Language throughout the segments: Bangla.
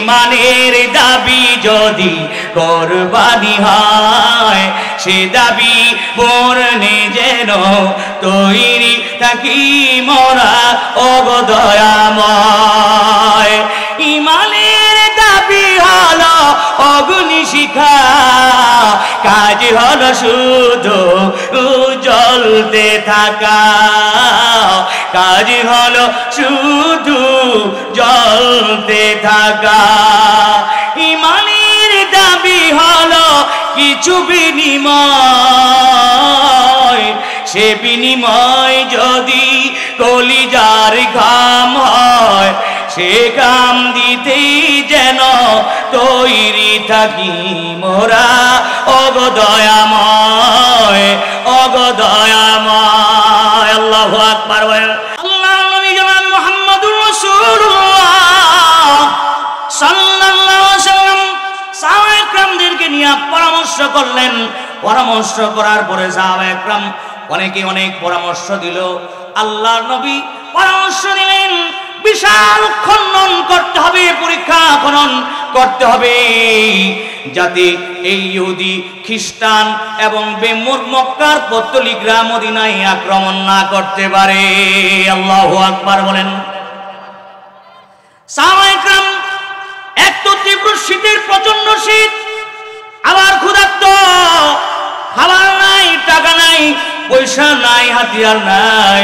ইমানের দাবি যদি কোরবানি হয়, সে দাবি পূরণে যেন তৈরি থাকি মোরা ওগো দয়াময়। ইমানের দাবি হলো অগ্নিশিখা, কাজ হলো শুধু জ্বলতে থাকা, কাজ হলো শুধু জ্বলতে থাকা। ইমানের দাবি হলো কিছু বিনিময়, সে বিনিময় যদি কলিজার ঘাম হয়, সে কাম দিতেই যেন তৈরি থাকি মোরা ওগো দয়াময়, ওগো দয়াময়। আল্লাহু আকবার। আল্লাহর নবী জনাব মুহাম্মদুর রাসূলুল্লাহ সাল্লাল্লাহু আলাইহি ওয়াসাল্লাম সাহাবায়ে কেরামদেরকে নিয়ে পরামর্শ করলেন। পরামর্শ করার পরে সাহাবায়ে কেরাম অনেকে অনেক পরামর্শ দিল। আল্লাহর নবী পরামর্শ দিলেন বিশাল খনন করতে হবে, পরীক্ষা খনন করতে হবে, যাতে এই ইহুদি খ্রিস্টান এবং মক্কার পৌত্তলিকরা মদিনায় আক্রমণ না করতে পারে। আল্লাহু আকবার বলেন। সাহাবায়ে কেরাম এক তো তীব্র শীতের প্রচন্ড শীত, আবার ক্ষুধার্ত, খাবার নাই, টাকা নাই, পয়সা নাই, হাতিয়ার নাই।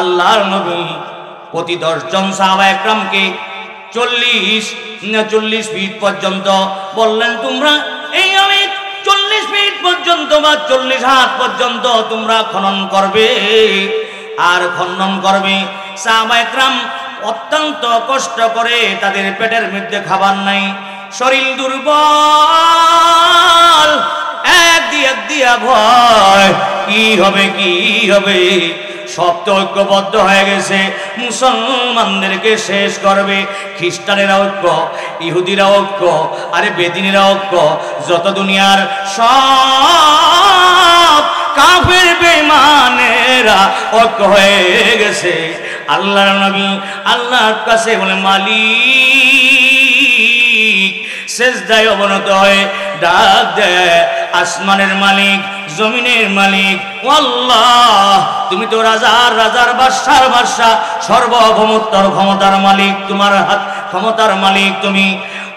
আল্লাহর নবী প্রতি 10 জন সাহাবায়ে কেরামকে 40 ফিট পর্যন্ত বললেন, তোমরা এই আমি 40 ফিট পর্যন্ত বা 40 হাত পর্যন্ত তোমরা খনন করবে আর খনন করবে। সাহাবায়ে কেরাম অত্যন্ত কষ্ট করে, তাদের পেটের মধ্যে খাবার নাই, শরীর দুর্বল, এক দিয়া ভয়, কি হবে কি হবে, সব তো ঐক্যবদ্ধ হয়ে গেছে, মুসলমানদেরকে শেষ করবে। খ্রিস্টানেরা ঐক্য, ইহুদিরা ঐক্য, আরে বেদিনীরা ঐক্য, যত দুনিয়ার সব কাফের বেঈমানেরা ঐক্য হয়ে গেছে। আল্লাহর নবী আল্লাহর কাছে বলে, মালিক, সেজদায় অবনত হয়ে ডাক দেয়, আসমানের মালিক, জমিনের মালিক, ও আল্লাহ, তুমি তো রাজার রাজার, বাদশার বাদশা, সর্বভৌমত্বর ক্ষমতার মালিক, তোমার হাত ক্ষমতার মালিক তুমি।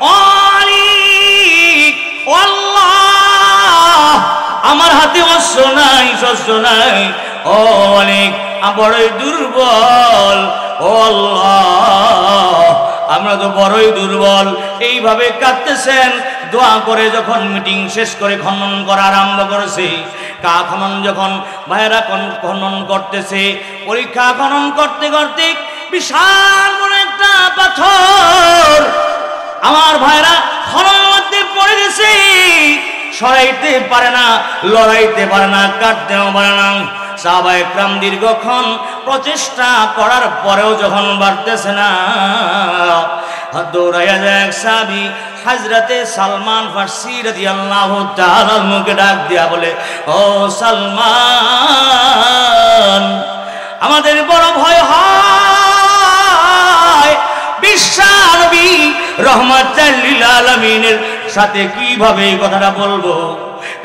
ও মালিক, ও আল্লাহ, আমার হাতে অস্ত্র নাই, শস্ত্র নাই, ও মালিক, বড়ই দুর্বল, ও আল্লাহ, আমরা তো বড়ই দুর্বল। এইভাবে কাঁদতেছেন। দোয়া করে যখন মিটিং শেষ করে খনন করা আরম্ভ করেছে, খনন যখন ভাইয়েরা খনন করতেছে, পরীক্ষা খনন করতে করতে বিশাল বড় একটা পাথর আমার ভাইয়েরা খননের মধ্যে পড়ে গেছে, সরাইতে পারে না, লড়াইতে পারে না, কাটতেও পারে না। সাহাবায়ে কেরাম দীর্ঘক্ষণ প্রচেষ্টা করার পরেও যখন বাড়তেছে না, দৌড়াইয়া যায় এক সাহাবী হযরতে সালমান ফারসি রাদিয়াল্লাহু তাআলা মুখে ডাক দিয়া বলে, ও সালমান, আমাদের বড় ভয় হয়, বিশ্বনবী রাহমাতুল লিল আলামিনের সাথে কিভাবে এই কথাটা বলবো,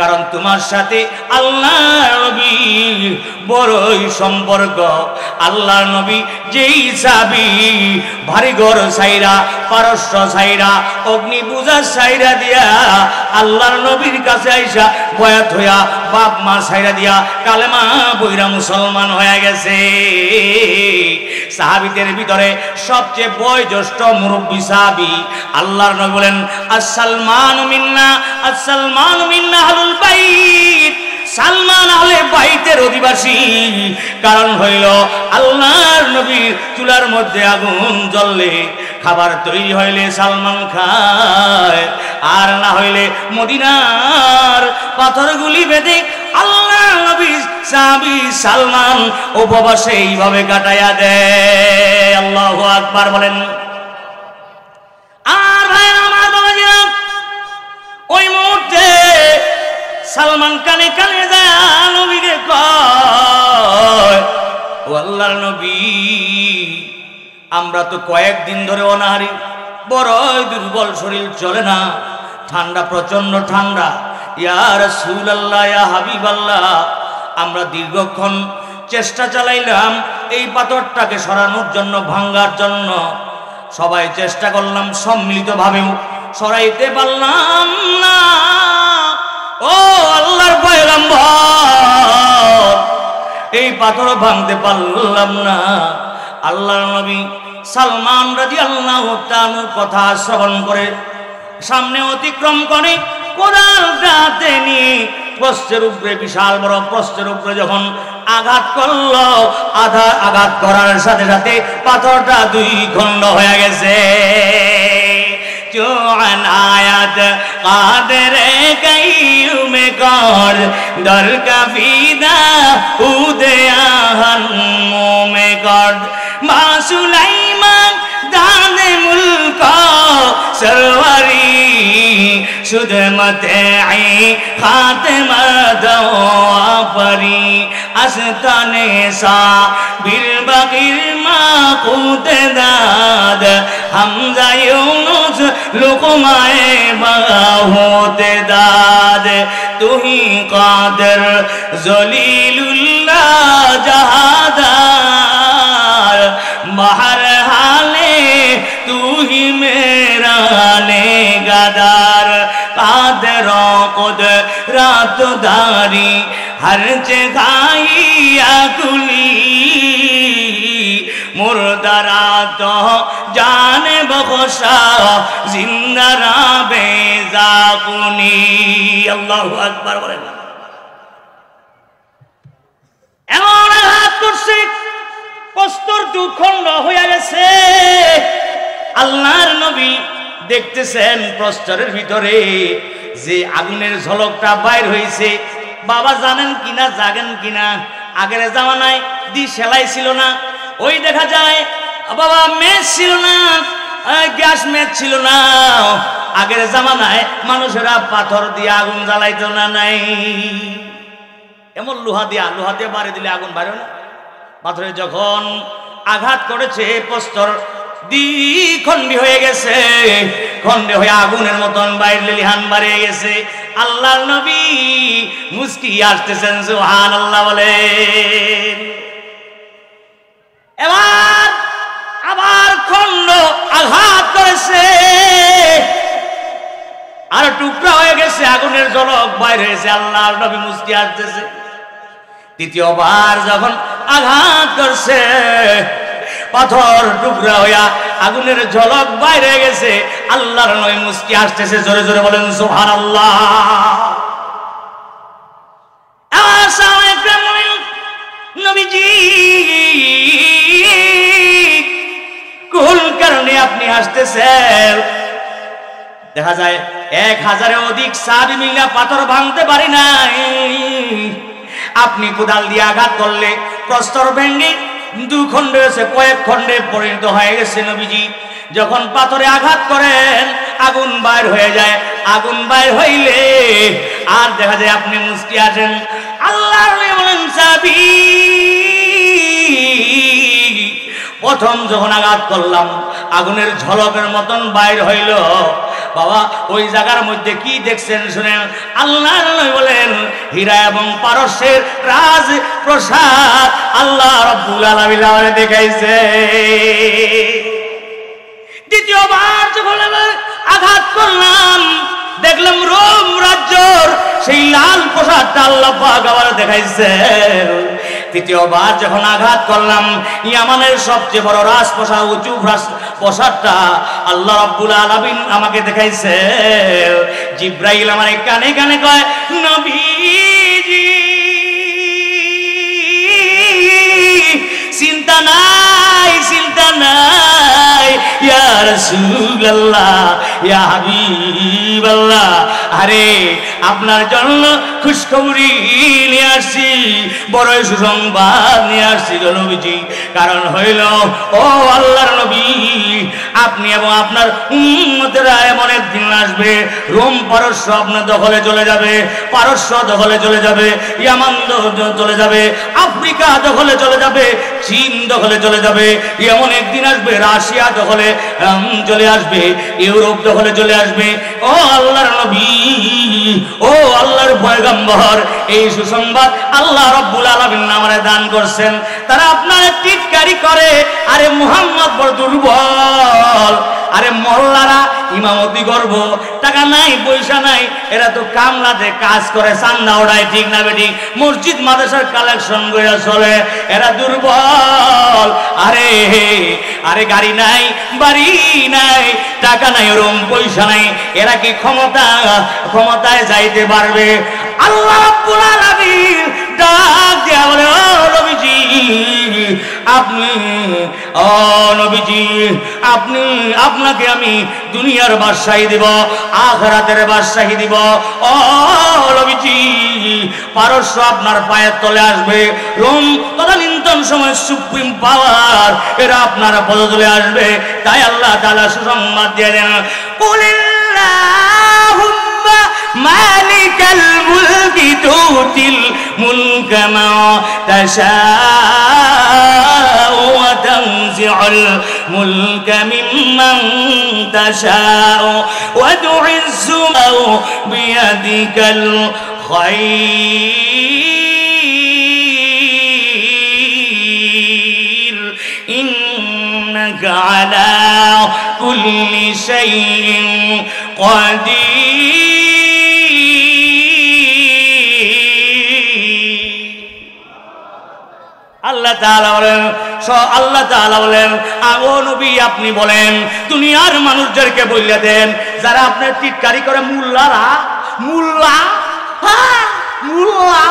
কারণ তোমার সাথে আল্লাহর নবীর বড়ই সম্পর্ক। আল্লাহর নবী যেই সাহাবী ভারী ঘর সাইরা, পারস্য সাইরা, অগ্নি পূজা সাইরা দিয়া আল্লাহর নবীর কাছে আইসা বয়াত হইয়া, বাপ মা সাইরা দিয়া কালেমা বইরা মুসলমান হয়ে গেছে। সাহাবীদের ভিতরে সবচেয়ে বয়োজ্যেষ্ঠ মুরব্বী সাহাবী। আল্লাহর নবী বলেন, আস-সালমানু মিন্না, আস-সালমানু মিন্না আহলুল বাইত, সালমান আহলে বাইতের অধিবাসী। কারণ হইল আল্লাহর নবীর চুলার মধ্যে আগুন জ্বললে, খাবার তৈরি হইলে সালমান খায়, আর না হইলে মদিনার পাথরগুলি বেঁধে আল্লাহর নবীর সাহাবী সালমান উপবাসে এইভাবে কাটাইয়া দেয়। আল্লাহু আকবার বলেন। আর ভাই আমার বাবাজিরা, ওই মুহূর্তে সালমান কানে কানে যায় নবীকে কয়, ও আল্লাহর নবী, আমরা তো কয়েকদিন ধরে অনাহারি, বড়ই দুর্বল শরীর, চলে না, ঠান্ডা, প্রচন্ড ঠান্ডা। ইয়া রাসূলুল্লাহ, ইয়া হাবিবাল্লাহ, আমরা দীর্ঘক্ষণ চেষ্টা চালাইলাম এই পাথরটাকে সরানোর জন্য, ভাঙ্গার জন্য। সবাই চেষ্টা করলাম, সম্মিলিতভাবেও সরাইতে পারলাম না। ও আল্লাহর পয়গম্বর, এই পাথর ভাঙতে পারলাম না। আল্লাহর নবী সালমান রাদিয়াল্লাহু তাআলার কথা শ্রবণ করে সামনে অতিক্রম করে কোরআনটা হাতে নিয়ে প্রস্থের উপরে, বিশাল বড় প্রস্থের উপরে যখন আঘাত করলো, আঘাত করার সাথে সাথে পাথরটা দুই খণ্ড হয়ে গেছে। চোয়ান আয়াত কাদের কাইয়ুমে কর দর কাফিদা উদয়াহান মোমে কর মা সুলাইমান দানে মুলক সরওয়ারি সুদমতে আই খাতেমা দওয়া পরি আস্তানে সা বীর বাকির মা কুতে দাদ হামজা ইউনুস লুকমায়ে বাহুতে দাদ তুহি কাদের জলিলুল্লাহ জাহাদার বাহার হালে তুহি মেরা নেগাদার কাদের কুদরত দারি हर जगाइया कुली मुर्दारा तो जान बख्शा जिंदारा बेजाकुनी अल्लाहु আকবার বলেন। এমন হাত করছে প্রস্তর দুখণ্ড হয়ে গেছে। আল্লাহর নবী দেখতেছেন প্রস্তরের ভিতরে যে আগুনের ঝলকটা বাইর হয়েছে। বাবা জানেন কিনা, জাগেন কিনা, আগের জামানায় সেলাই ছিল না, ওই দেখা যায় বাবা মেজ ছিল না, গ্যাস মেজ ছিল না। আগের জামানায় মানুষেরা পাথর দিয়ে আগুন জ্বালাইতো না, নাই এমন লোহা দিয়ে বাড়ি দিলে আগুন বাইরে না। পাথরে যখন আঘাত করেছে প্রস্তর দ্বিখণ্ডী হয়ে গেছে, খণ্ডে হয়ে আগুনের মতন বাইরে লিহান বাড়িয়ে গেছে। আল্লাহর নবী মুস্কি আসতেছেন, সুবহানাল্লাহ বলেন। এবার আবার খণ্ড আঘাত করেছে, আর টুকরা হয়ে গেছে, আগুনের ঝলক বাইরে হয়েছে। আল্লাহর নবী মুস্কি আসতেছে। তৃতীয়বার যখন আঘাত করছে, পাথর টুকরা হইয়া আগুনের ঝলক বাইরে গেছে। আল্লাহর নবী মুস্কি আসতেছে, জোরে জোরে বলেন সুবহানাল্লাহ। নবীজি কোন কারণে আপনি আসতেছেন? দেখা যায় 1000-এর অধিক সাহাবী মিলে পাথর ভাঙতে পারি নাই। আপনি কোদাল দিয়ে আঘাত করলে প্রস্তর ভেঙে দুখণ্ড হয়েছে, কয়েক খণ্ডে পরিণত হয়ে গেছে। নবীজি যখন পাথরে আঘাত করেন আগুন বাইর হয়ে যায়। আগুন বাইর হইলে আর দেখা যায় আপনি মুস্কি আসেন। আল্লাহ বলেন সাবি, প্রথম যখন আঘাত করলাম আগুনের ঝলকের মতন বাইর হইল। বাবা ওই জায়গার মধ্যে কি দেখছেন শুনেন। আল্লাহ বলেন হীরা এবং পারস্যের রাজ প্রসাদ আল্লাহ রাব্বুল আলামিন দেখাইছে। দ্বিতীয়বার যখন আঘাত করলাম দেখলাম রোম রাজ্যর সেই লাল প্রসাদটা আল্লাহ পাক আবার দেখাইছে। তৃতীয়বার যখন আঘাত করলাম ইয়ামানের সবচেয়ে বড় রাজপ্রাসাদ, উঁচু প্রসাদটা আল্লাহ রাব্বুল আলামিন আমাকে দেখাইছে। জিব্রাইল আমার কানে কানে কয়, নবীজি চিন্তা নাই, চিন্তা নাই ইয়া রাসূলুল্লাহ, ইয়া হাবিবাল্লাহ, আরে আপনার জন্য খুশখবরি নিয়ে আসছি, বড় সুসংবাদ নিয়ে আসছি গো নবীজি। কারণ হইল ও আল্লাহর নবী, আপনি এবং আপনার উম্মতেরা এমন একদিন আসবে, রোম পারস্য আপনার দখলে চলে যাবে, পারস্য দখলে চলে যাবে, ইয়ামান চলে যাবে, আফ্রিকা দখলে চলে যাবে, চীন দখলে চলে যাবে। এমন একদিন আসবে রাশিয়া দখলে চলে আসবে, ইউরোপ দখলে চলে আসবে। ও আল্লাহর নবী, ও আল্লাহর পয়গম্বর, এই সুসংবাদ আল্লাহ রাব্বুল আলামিন আমারে দান করছেন। তারা আপনার টিটকারি করে, আরে মুহাম্মদ বড় দুর্বল, আরে মোল্লারা ইমামতি করব, টাকা নাই পয়সা নাই, এরা তো কামলাতে কাজ করে, চান্দা ওড়ায়, ঠিক না বেঠিক, মসজিদ মাদ্রাসার কালেকশন করে চলে, এরা দুর্বল। আরে আরে গাড়ি নাই, বাড়ি নাই, টাকা নাই, ওরম পয়সা নাই, এরা কি ক্ষমতায় যাইতে পারবে? আল্লাহ রাব্বুল আলামিন ডাক দিয়া বলে, ও নবীজি আপনি, ও নবীজি আপনি, আপনাকে আমি দুনিয়ার বাদশাহী দিব, আখিরাতের বাদশাহী দিব। ও নবীজি, পারস্য আপনার পায়ের তলে আসবে, রোম তদানীন্তন সময় সুপ্রিম পাওয়ার, এরা আপনার পদতলে আসবে। তাই আল্লাহ তাআলা সুসংবাদ দিয়ে দেন, কুলিল্লাহুম্মা মালিকাল মুলকি তুতিল মুলকা মা তাশাউ ওয়া তানজিউল মুলকা মিম্মান তাশাউ ওয়া তুইজ্জু বিয়াদিকাল খায়র ইন্নাকা আলা কুল্লি শাইইন কাদির। আল্লাহ তাআলা বলেন, আল্লাহ তাআলা বলেন, ও নবী আপনি বলেন, দুনিয়ার মানুষদেরকে বলে দেন, যারা আপনার টিটকারি করে, মোল্লারা, মোল্লা, হ্যাঁ মোল্লা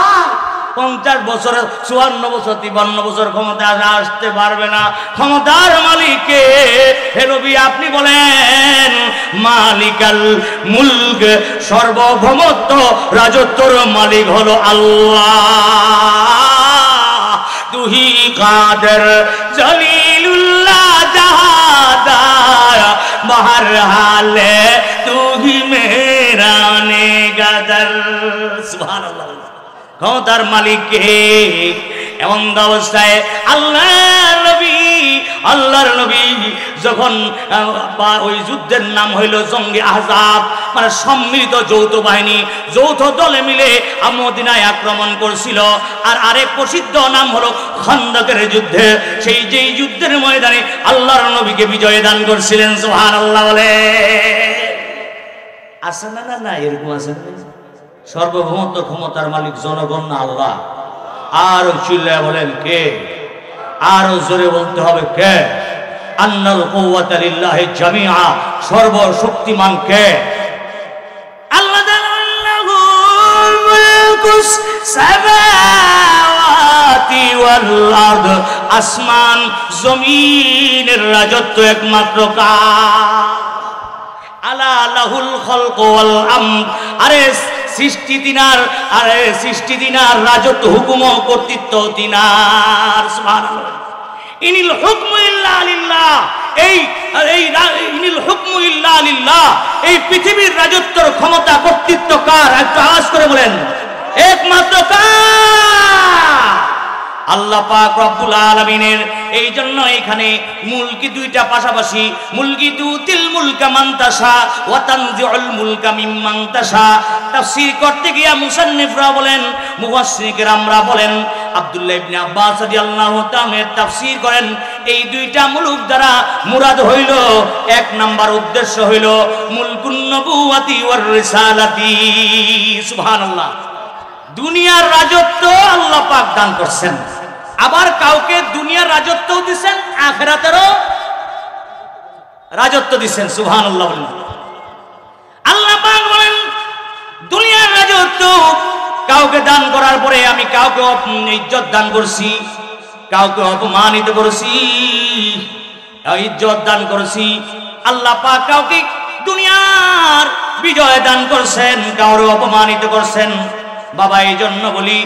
50 বছর 54 বছর 53 বছর ক্ষমতা আসতে পারবে না। ক্ষমতার মালিককে হে নবী আপনি বলেন, মালিকাল মুলক, সর্বভৌমত্ব রাজত্বর মালিক হলো আল্লাহ। তুহি কাদের জলিলুল্লাহ জাহাদার বাহার হালে তুহি মেরা নেগাদার। সুবহানাল্লাহ। ক্ষমতার মালিককে এমন অবস্থায় আল্লাহর নবী যখন ওই যুদ্ধের নাম হইল জঙ্গে আহজাব, মানে সম্মিলিত যৌথ বাহিনী, যৌথ দলে মিলে মদিনায় আক্রমণ করছিল। আর আরেক প্রসিদ্ধ নাম হলো খন্দকের যুদ্ধে। সেই যেই যুদ্ধের ময়দানে আল্লাহর নবীকে বিজয় দান করছিলেন। সুবহানাল্লাহ বলে আছে না? না এরকম আছে না? সর্বভৌমত্ব ক্ষমতার মালিক জনগণ না আল্লাহ। আর চিল্লায় বলেন কে? আরো জোরে বলতে হবে কে? আন্নাল কুওয়াতা লিল্লাহি জামিআ, সর্বশক্তিমান কে? আল্লাহ লাহুল মুলকুস সামাওয়াতি ওয়াল আরদ, আসমান জমিনের রাজত্ব একমাত্র কার? আলা লাহুল খালক ওয়াল আমর, আরে সৃষ্টি তিনার, আরে সৃষ্টি তিনার, রাজত্ব হুকুম কর্তৃত্ব তিনার। সুবহানাল্লাহ। ইনিল হুকমু ইল্লা লিল্লাহ, এই ইনিল হুকমু ইল্লা লিল্লাহ, এই পৃথিবীর রাজত্বর ক্ষমতা কর্তৃত্ব কার? একটু আওয়াজ করে বলেন, একমাত্র কার? আল্লাহ পাক রব্বুল আলামিনের। এই জন্য এখানে মুলকি দুইটা পাশাপাশি, মুলকি তুতিল মুলকা মান তাশা ওয়া তানজিউল মুলকা মিম্মান তাশা। তাফসীর করতে গিয়া মুসান্নিফরা বলেন, মুফাসসির কিরামরা বলেন, আব্দুল্লাহ ইবনে আব্বাস রাদিয়াল্লাহু তাআলা তাফসীর করেন, এই দুইটা মুলক দ্বারা মুরাদ হইল, এক নাম্বার উদ্দেশ্য হইল মুলকুন নবুওয়াতি ওয়ার রিসালাতি। সুবহানাল্লাহ। দুনিয়ার রাজত্ব আল্লাহ পাক দান করছেন, আবার কাউকে দুনিয়ার রাজত্বও দিচ্ছেন, আখিরাতেরও রাজত্ব দিচ্ছেন। সুবহানাল্লাহ। আল্লাহ পাক বলেন, দুনিয়ার রাজত্ব কাউকে দান করার পরে আমি কাউকে ইজ্জত দান করছি, কাউকে অপমানিত করছি, ইজ্জত দান করছি। আল্লাহ পাক কাউকে দুনিয়ার বিজয় দান করছেন, কাউরে অপমানিত করছেন। বাবা এই জন্য বলি,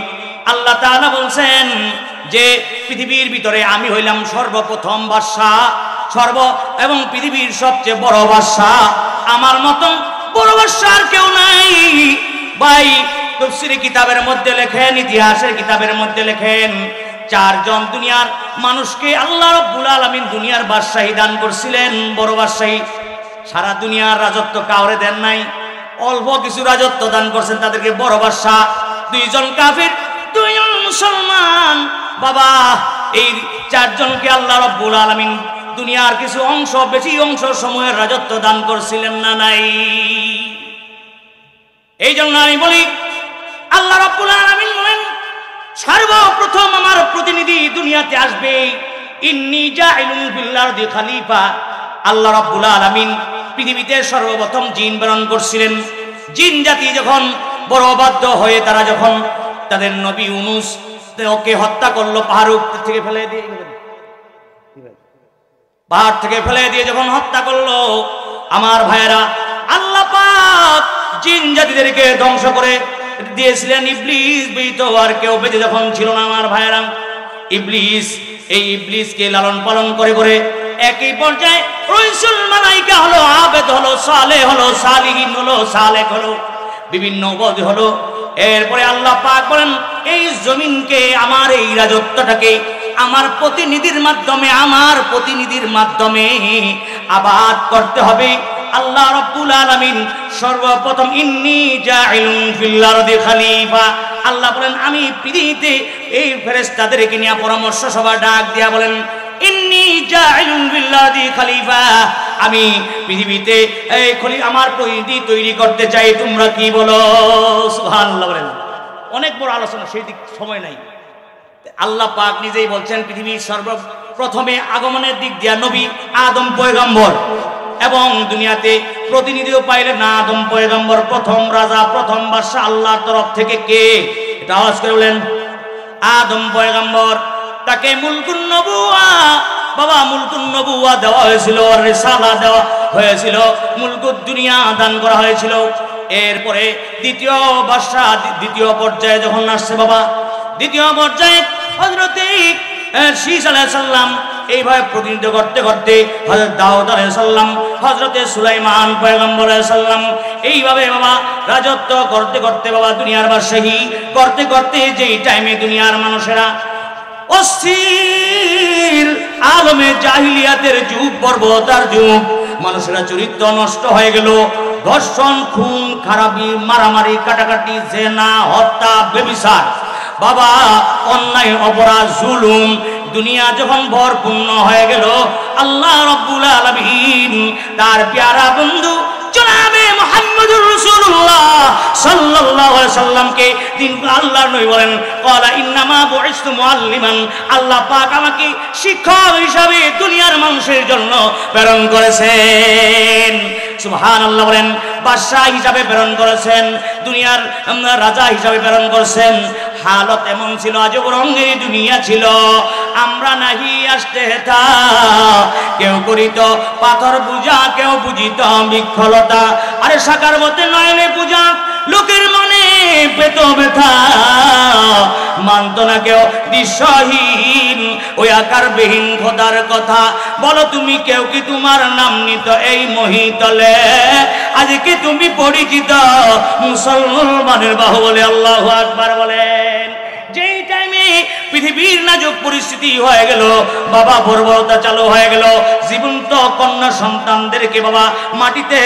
আল্লাহ তাআলা বলছেন যে পৃথিবীর ভিতরে আমি হইলাম সর্বপ্রথম বাদশাহ, এবং পৃথিবীর সবচেয়ে বড় বাদশাহ। আমার মতন বড় বাদশাহ আর কেউ নাই। ভাই তাফসীরের কিতাবের মধ্যে লেখেন, ইতিহাসের কিতাবের মধ্যে লেখেন, 4 জন দুনিয়ার মানুষকে আল্লাহ রাব্বুল আলামিন দুনিয়ার বাদশাহী দান করছিলেন, বড় বাদশাহী। সারা দুনিয়ার রাজত্ব কাউরে দেন নাই, অল্প কিছু রাজত্ব দান করছেন, তাদেরকে বড় বাদশাহ। 2 জন কাফির, 2 জন মুসলমান। বাবা এই 4 জনকে আল্লাহ রাব্বুল আলামিন দুনিয়ার কিছু অংশ, বেশি অংশ সময়ের রাজত্ব দান করছিলেন না নাই? এই জন্য আমি বলি, আল্লাহ রাব্বুল আলামিন বলেন সর্বপ্রথম আমার প্রতিনিধি দুনিয়াতে আসবে, ইন্নী জাইলুন ফিল আরদি খলিফা। আল্লাহ রাব্বুল আলামিন পৃথিবীতে সর্বপ্রথম জিন প্রেরণ করছিলেন। জিন জাতি যখন বড় বাধ্য হয়ে তারা যখন তাদের নবী ইউনূস ওকে হত্যা করলো, পাহাড় থেকে ফেলে দিয়ে, পাহাড় থেকে ফেলে দিয়ে যখন হত্যা করলো, আমার ভাইয়েরা, আল্লাহ পাক জিন জাতিদেরকে ধ্বংস করে দিয়েছিলেন। ইবলিস ব্যতীত আর কেউ বেঁচে যখন ছিল না আমার ভাইয়েরা, ইবলিস, এই ইবলিসকে লালন পালন করে করে একই পর্যায়ে রাসূল মালাইকা হলো, আবেদ হলো, সালেহ হলো, সালিহিন হলো, সালেক হলো, বিভিন্ন উপাধি হলো। এরপরে আল্লাহ পাক বলেন এই জমিনকে, আমার এই রাজত্বটাকে আমার প্রতিনিধির মাধ্যমে আবাদ করতে হবে। আল্লাহ রাব্বুল আলামিন সর্বপ্রথম ইন্নী জাইলুন ফিল আরদি খলিফা। আল্লাহ বলেন আমি পৃথিবীতে এই ফেরেশতাদেরকে নিয়ে পরামর্শ সভা ডাক দিয়া বলেন ইন্নী জাইলুন ফিল আরদি খলিফা, আমি পৃথিবীতে এই আমার প্রতিনিধি তৈরি করতে চাই, তোমরা কি বলো? সুবহানাল্লাহ বলেন। অনেক বড় আলোচনা, সেই দিক সময় নাই। আল্লাহ পাক নিজেই বলছেন পৃথিবীর সর্বপ্রথমে আগমনের দিক দিয়া নবী আদম পয়গম্বর, এবং দুনিয়াতে প্রতিনিধিও পাইলেন না আদম পয়গম্বর। প্রথম রাজা, প্রথম বাদশা আল্লাহর তরফ থেকে কে? এটা আওয়াজ করে বলেন আদম পয়গম্বর। তাকে মুলকুন নবুয়া, বাবা মুলকুন নবুয়া দেওয়া হয়েছিল, রিসালা দেওয়া হয়েছিল, মুলকুদ দুনিয়া দান করা হয়েছিল। এরপরে দ্বিতীয় বাদশা, দ্বিতীয় পর্যায়ে যখন আসছে বাবা, দ্বিতীয় পর্যায়ে হযরত শীস আলাইহিস সালাম এইভাবে প্রতিনিধিত্ব করতে করতে হযরত দাউদ আলাইহিস সালাম, হযরত সুলাইমান পয়গম্বর আলাইহিস সালাম, এইভাবে বাবা রাজত্ব করতে করতে বাবা দুনিয়ার বাদশাহী করতে করতে যেই টাইমে দুনিয়ার মানুষেরা অস্থির আলমে জাহিলিয়াতের যুগ, বর্বরতার যুগ, মানুষেরা চরিত্র নষ্ট হয়ে গেল, ধর্ষণ, খুন, খারাপি, মারামারি, কাটাকাটি, জেনা, হত্যা, ব্যভিচার, বাবা অন্যায়, অপরাধ, জুলুম, দুনিয়া যখন ভরপূর্ণ হয়ে গেল, আল্লাহ রাব্বুল আলামিন তার প্যারা বন্ধু জনাবে মুহাম্মদুর রাসূলুল্লাহ সাল্লাল্লাহু আলাইহি সাল্লামকে দিন আল্লাহর নবী বলেন ক্বালা ইন্নামা বুইসতু মুআল্লিমান, আল্লাহ পাক আমাকে শিক্ষক হিসাবে দুনিয়ার মানুষের জন্য প্রেরণ করেছেন। সুবহানাল্লাহ বলেন। বাদশা হিসাবে প্রেরণ করেছেন, দুনিয়ার রাজা হিসাবে প্রেরণ করেছেন। হালত এমন ছিল, আজব রঙের দুনিয়া ছিল। আমরা নাহি আসতে হেতা, কেউ করিত পাথর পূজা, কেউ বুঝিত বৃক্ষলতা, আরে সাকার মতে নয়নে পূজা, লোকের মনে পেত ব্যথা, মানত না কেউ দৃশ্যহীন ওই আকারবিহীন খোদার কথা। বলো তুমি কেউ কি তোমার নাম নিত এই মহিতলে? আজকে তুমি পরিচিত মুসলমানের বাহুবলে। আল্লাহু আকবার বলেন। যেই টাইমে পৃথিবীর নাজুক পরিস্থিতি হয়ে গেল, বাবা বর্বরতা চালু হয়ে গেল, জীবন্ত কন্যা সন্তানদেরকে বাবা মাটিতে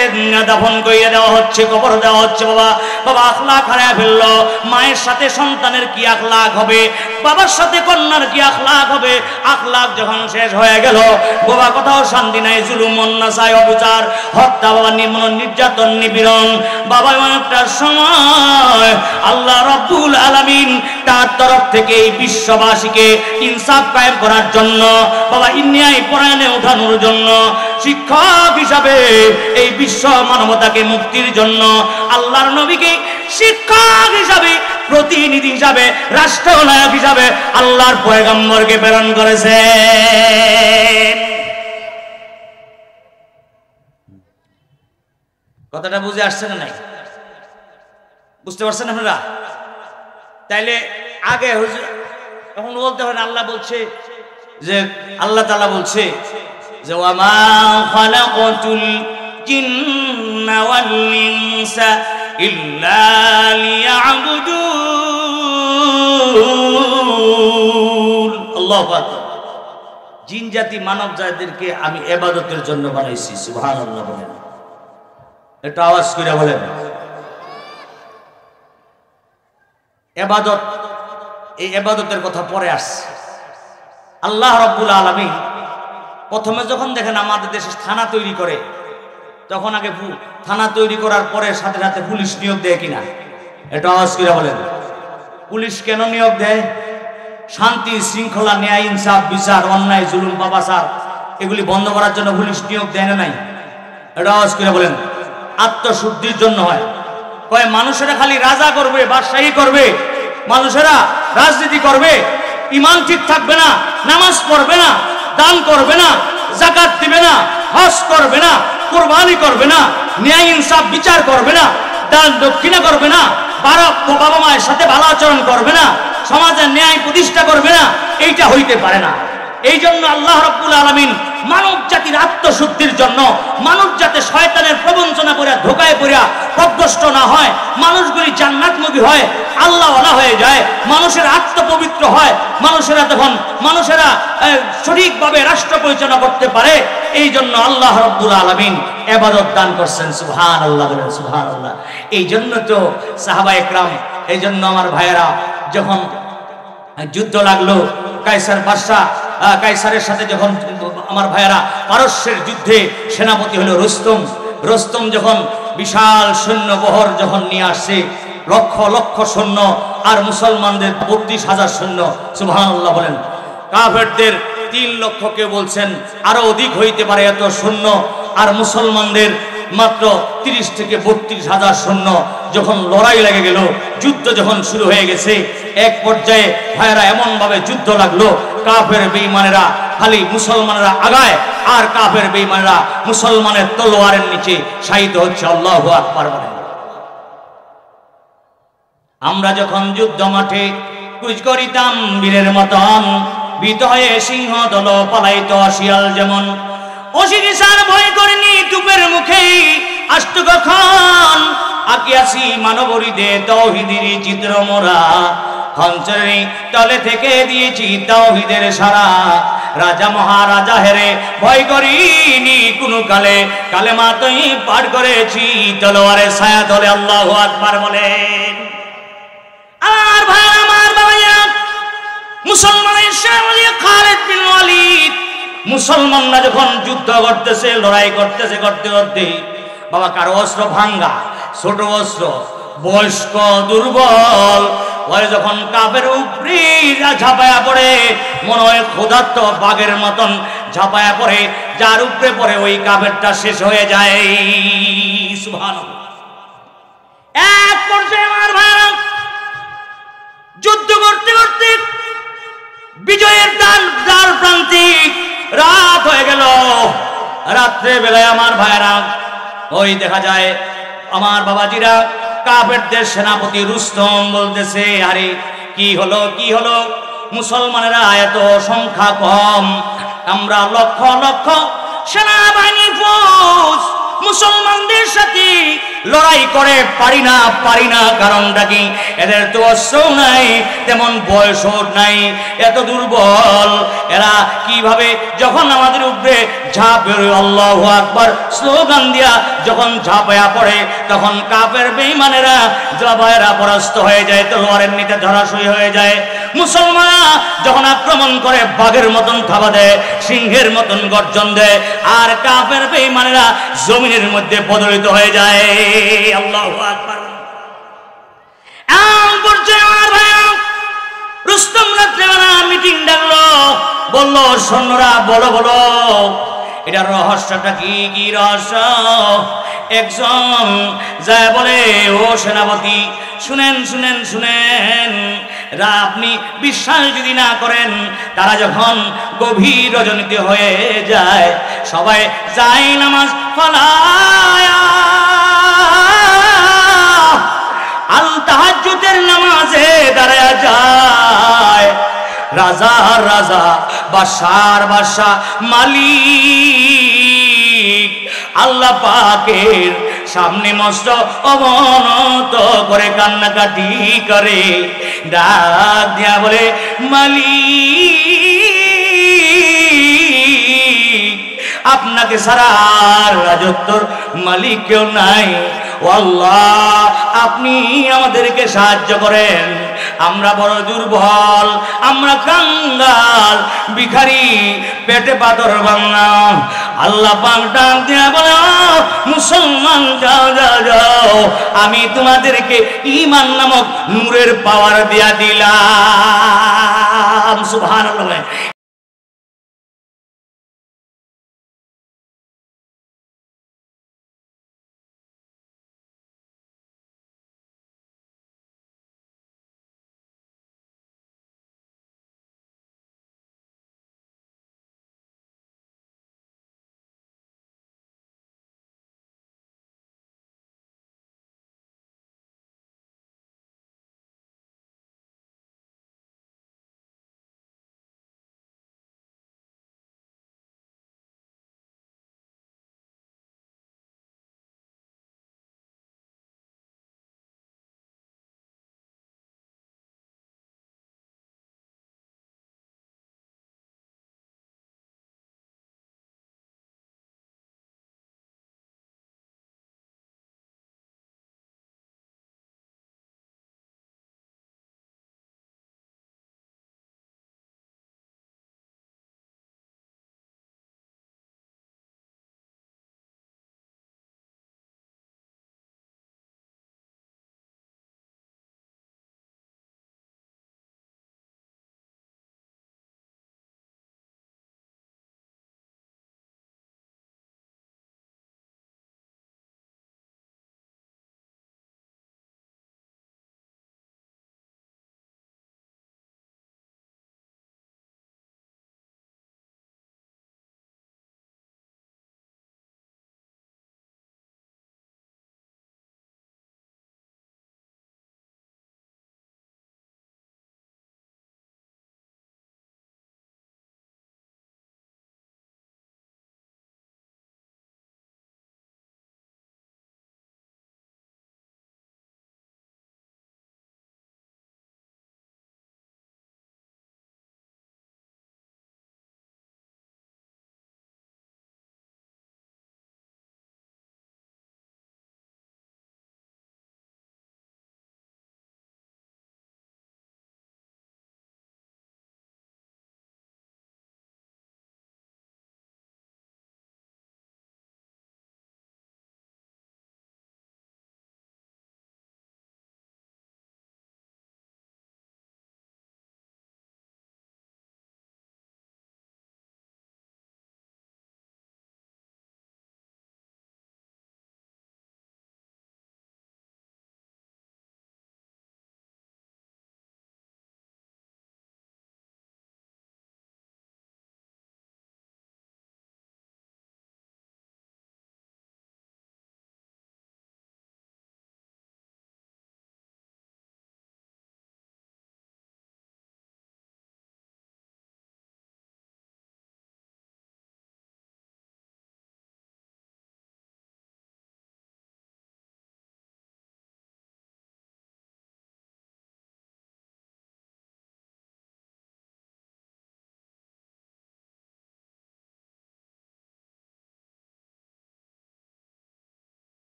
দাফন করিয়ে দেওয়া হচ্ছে, কবর দেওয়া হচ্ছে। বাবা আখলাক হারায় ফেললো। মায়ের সাথে সন্তানের কি আখলাক হবে, বাবার সাথে কন্যার কি আখলাক হবে? আখলাক যখন শেষ হয়ে গেল, বাবা কোথাও শান্তি নাই, জুলুম, অন্যায়, অবিচার, হত্যা, বাবা নির্যাতন, নিপীড়ন। বাবা একটা সময় আল্লাহ রাব্বুল আলামিন তার তরফ থেকে এই বিশ্ববাসীকে ইনসাফ কায়েম করার জন্য, বাবা ন্যায় পরায়ণে ওঠানোর জন্য, শিক্ষক হিসাবে এই বিশ্ব মানবতাকে মুক্তির জন্য আল্লাহর নবীকে শিক্ষক হিসাবে, প্রতিনিধি হিসাবে, রাষ্ট্রনায়ক হিসাবে আল্লাহর পয়গম্বরকে প্রেরণ করেছেন। কথাটা বুঝে আসছে না নাই? বুঝতে পারছেন আপনারা? তাইলে আগে হুজুর এখন বলতে হয় আল্লাহ বলছে যে আল্লাহ তাআলা বলছে যে ওয়া মা খালাকাতুল জিন্না ওয়াল ইনসা ইল্লা লিয়াবুদুন। আল্লাহু আকবার। জিন জাতি মানব জাতিদেরকে আমি ইবাদতের জন্য বানাইছি। সুবহানাল্লাহ বলেন, একটু আওয়াজ করে বলেন। ইবাদত, এই ইবাদতের কথা পরে আসছে। আল্লাহ রাব্বুল আলামিন প্রথমে যখন দেখেন আমাদের দেশে থানা তৈরি করে, তখন আগে থানা তৈরি করার পরে সাথে সাথে পুলিশ নিয়োগ দেয় কিনা? এটা আওয়াজ করে বলেন। পুলিশ কেন নিয়োগ দেয়? শান্তি শৃঙ্খলা, ন্যায় ইনসাফ, বিচার, অন্যায় জুলুম পাপাচার এগুলি বন্ধ করার জন্য পুলিশ নিয়োগ দেয় না নাই? এটা আওয়াজ করে বলেন। আত্মশুদ্ধির জন্য হয়। কয় মানুষেরা খালি রাজা করবে, বাদশাহী করবে, মানুষেরা রাজনীতি করবে, ইমান ঠিক থাকবে না, নামাজ পড়বে না, দান করবে না, যাকাত দিবে না, হজ করবে না, কুরবানি করবে না, ন্যায় ইনসাফ বিচার করবে না, দান দক্ষিণা করবে না, বাবা মায়ের সাথে ভালো আচরণ করবে না, সমাজের ন্যায় প্রতিষ্ঠা করবে না, এইটা হইতে পারে না। এই জন্য আল্লাহ রাব্বুল আলামিন মানব জাতির আত্মশুদ্ধির জন্য, মানুষ যাতে শয়তানের প্রবঞ্চনা করে ধোকায় পড়িয়া পথভ্রষ্ট না হয়, মানুষগুলি জান্নাতমুখী হয়, আল্লাহওয়ালা হয়ে যায়, মানুষের আত্মপবিত্র হয়, মানুষেরা সঠিকভাবে রাষ্ট্র পরিচালনা করতে পারে। এই জন্য আল্লাহ রাব্বুল আলামিন ইবাদত দান করছেন। সুবহানাল্লাহ বলেন, সুবহানাল্লাহ। এই জন্য তো সাহাবায়ে কেরাম, এই জন্য আমার ভাইয়েরা যখন যুদ্ধ লাগলো কায়সার বাদশাহ, কায়সারের সাথে যখন আমার ভাইয়েরা পারস্যের যুদ্ধে সেনাপতি হলো রুস্তম। রুস্তম যখন বিশাল সৈন্যবহর যখন নিয়ে আসছে, লক্ষ লক্ষ সৈন্য আর মুসলমানদের ৩২,০০০ সৈন্য। সুবহানাল্লাহ বলেন। কাফেরদের ৩ লক্ষ, কেউ বলছেন আরো অধিক হইতে পারে এত সৈন্য, আর মুসলমানদের মাত্র ৩০ থেকে ৩২,০০০ সৈন্য। যখন লড়াই লেগে গেল, যুদ্ধ যখন শুরু হয়ে গেছে, এক পর্যায়ে ভাইয়েরা এমন ভাবে যুদ্ধ লাগলো, কাফের বেঈমানেরা খালি মুসলমানেরা আগায়, আর কাফের বেঈমানেরা মুসলমানের তলোয়ারের নিচে শাহিদ হচ্ছে। আল্লাহু আকবার বলেন। আমরা যখন যুদ্ধ মাঠে কুচ করিতাম বীরের মতন, ভীত হয়ে সিংহ দল পালাইত শিয়াল যেমন, অশিরিসার ভয় করিনি টুপের মুখে আষ্ট কখন, আকিয়াছি মানবরীদে তাওহীদের চিত্র মোরা, খঞ্চরের তলে থেকে দিয়েছি তাওহীদের সারা, রাজা মহারাজা হেরে ভয় করিনি কোনো কালে, কালেমা তুই পাঠ করেছি তলোয়ারের ছায়া তলে। আল্লাহু আকবার বলেন। আর ভাই আমার বাবাইয়া, মুসলমানের সেনাপতি খালিদ বিন ওয়ালিদ, মুসলমানরা যখন যুদ্ধ করতেছে, লড়াই করতেছে, করতে করতে বাবা কারো অস্ত্র ভাঙ্গা, ছোট অস্ত্র, বয়স্ক, দুর্বল, ওই যখন কাফের উপরে ঝাঁপায়া পড়ে, মনে হয় ক্ষুধার্ত বাঘের মতন ঝাঁপায়া পড়ে, যার উপরে পড়ে ওই কাফেরটা শেষ হয়ে যায়। সুবহানাল্লাহ। এক পর্যায়ে আমার ভাইরা যুদ্ধ করতে করতে বিজয়ের দ্বার প্রান্তিক, রাত হয়ে গেল। রাত্রে বেলায় আমার ভাইরা ওই দেখা যায় আমার বাবাজিরা, কাফেরদের সেনাপতি রুস্তম বলতেছে, আরে কি হলো, কি হলো? মুসলমানেরা এত সংখ্যা কম, আমরা লক্ষ লক্ষ সেনাবাহিনী ফৌজ মুসলমানদের সাথে লড়াই করে পারি না। কারণটা কি? এদের তো অস্ত্র নাই, তেমন বয়সও নাই, এত দুর্বল। এরা কিভাবে যখন আমাদের উপরে ঝাঁপে, আল্লাহু আকবার স্লোগান দিয়া যখন ঝাঁপায়া পড়ে, তখন কাফের বেঈমানেরা জবায়েরা পরাস্ত হয়ে যায়, তলোয়ারের নিচে ধরাশয়ী হয়ে যায়। মুসলমানরা যখন আক্রমণ করে বাঘের মতন থাবা দেয়, সিংহের মতন গর্জন দেয়, আর কাফের বেঈমানেরা জমিনের মধ্যে পদলিত হয়ে যায়। আল্লাহু আকবার। রুস্তম রাত্রেবেলা মিটিং ডাকলো, বলল সৈন্যরা বলো বলো এটা রহস্যটা কি, কি রহস্য? একজন যায় বলে, ও সেনাপতি শুনেন শুনেন শুনেন, আপনি বিশ্বাস যদি না করেন, তারা যখন গভীর রজনীতে হয়ে যায়, সবাই যায় নামাজ ফালায়া রাজার রাজা, বাদশার বাদশাহ, মালিক আল্লাহ পাকের সামনে মস্ত অবনত করে কান্নাকাটি করে, ডাক দিয়া বলে মালিক আপনাকে ছাড়া আর রাজত্বর মালিক কেউ নাই। ও আল্লাহ, আপনি আমাদেরকে সাহায্য করেন, আমরা বড় দুর্বল, আমরা কাঙ্গাল, ভিখারি, পেটে পাথর ভাঙা। আল্লাহ পাক ডাক দিয়া বলে মুসলমান যাও যাও যাও, আমি তোমাদেরকে ঈমান নামক নূরের পাওয়ার দিয়া দিলাম। সুবহানাল্লাহ।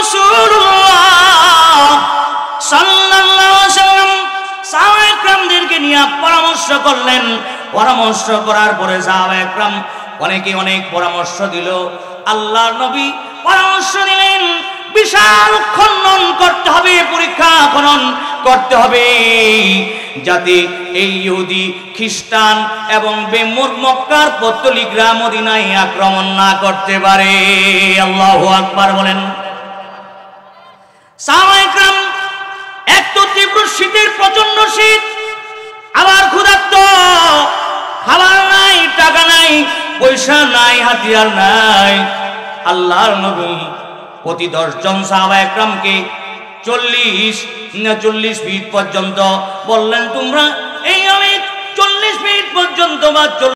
রাসূলুল্লাহ সাল্লাল্লাহু আলাইহি ওয়াসাল্লাম সাহাবায়ে কেরামদেরকে নিয়ে পরামর্শ করলেন। পরামর্শ করার পরে সাহাবায়ে কেরাম অনেকে অনেক পরামর্শ দিল। আল্লাহর নবী পরামর্শ দিলেন বিশাল খনন করতে হবে, পরীক্ষা খনন করতে হবে, যাতে এই ইহুদি খ্রিস্টান এবং মক্কার পৌত্তলিকরা মদিনায় আক্রমণ না করতে পারে। আল্লাহু আকবার বলেন। সাহাবায়ে কেরাম এক তো তীব্র শীতের প্রচন্ড শীত, আবার ক্ষুধার্ত, খাবার নাই, টাকা নাই, পয়সা নাই, হাতিয়ার নাই। আল্লাহর নবী প্রতি 10 জন সাহাবায়ে কেরামকে 40 ফিট পর্যন্ত বললেন, তোমরা এই 40 ফিট পর্যন্ত বা